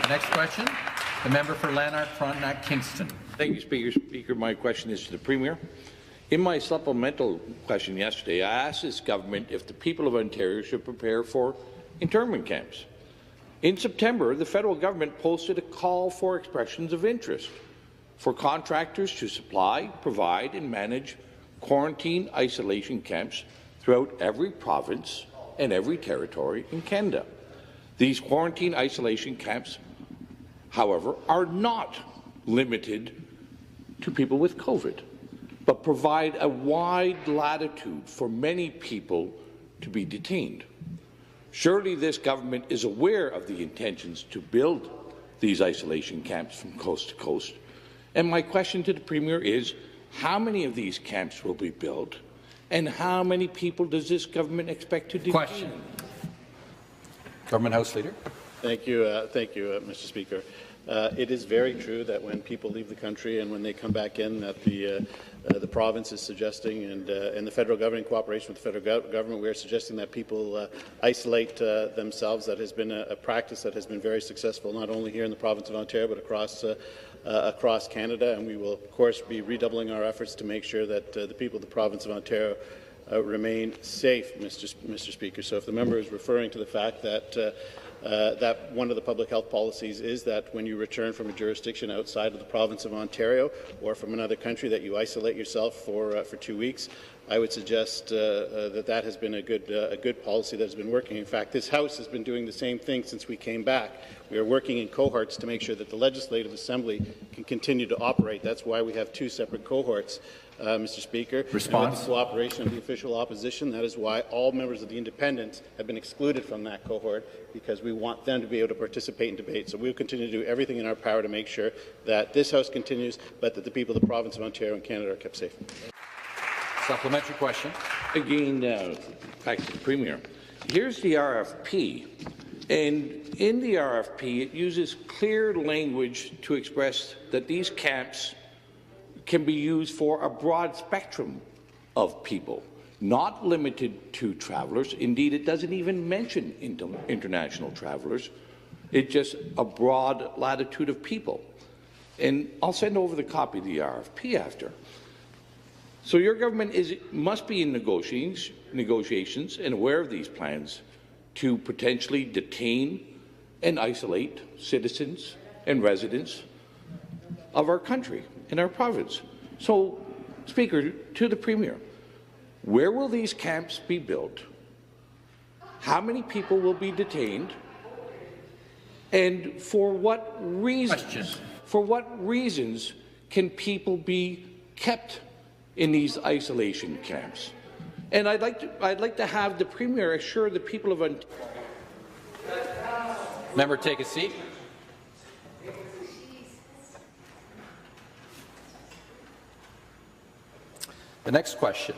The next question, the member for Lanark, Frontenac, Kingston. Thank you, Speaker. My question is to the Premier. In my supplemental question yesterday, I asked this government if the people of Ontario should prepare for internment camps. In September, the federal government posted a call for expressions of interest for contractors to supply, provide and manage quarantine isolation camps throughout every province and every territory in Canada. These quarantine isolation camps, however, are not limited to people with COVID, but provide a wide latitude for many people to be detained. Surely this government is aware of the intentions to build these isolation camps from coast to coast. And my question to the Premier is, how many of these camps will be built, and how many people does this government expect to detain? Question. Government House Leader. Thank you, Mr. Speaker. It is very true that when people leave the country and when they come back in, that the province is suggesting, and the federal government, in cooperation with the federal government, we are suggesting that people isolate themselves. That has been a practice that has been very successful, not only here in the province of Ontario, but across Canada. And we will, of course, be redoubling our efforts to make sure that the people of the province of Ontario remain safe, Mr. Speaker. So if the member is referring to the fact that that one of the public health policies is that when you return from a jurisdiction outside of the province of Ontario or from another country, that you isolate yourself for 2 weeks, I would suggest that has been a good policy that has been working. In fact, this House has been doing the same thing since we came back. We are working in cohorts to make sure that the Legislative Assembly can continue to operate. That's why we have 2 separate cohorts. Mr. Speaker, response. With the cooperation of the official opposition, that is why all members of the Independents have been excluded from that cohort, because we want them to be able to participate in debate. So we will continue to do everything in our power to make sure that this House continues, but that the people of the province of Ontario and Canada are kept safe. Supplementary question. Again, back to the Premier. Here's the RFP, and in the RFP it uses clear language to express that these camps can be used for a broad spectrum of people, not limited to travellers. Indeed, it doesn't even mention international travellers. It's just a broad latitude of people. And I'll send over the copy of the RFP after. So your government must be in negotiations and aware of these plans to potentially detain and isolate citizens and residents of our country, in our province. So, Speaker, to the Premier, where will these camps be built? How many people will be detained? And for what reasons? Question. For what reasons can people be kept in these isolation camps? And I'd like to have the Premier assure the people of Ontario. Member, take a seat. The next question,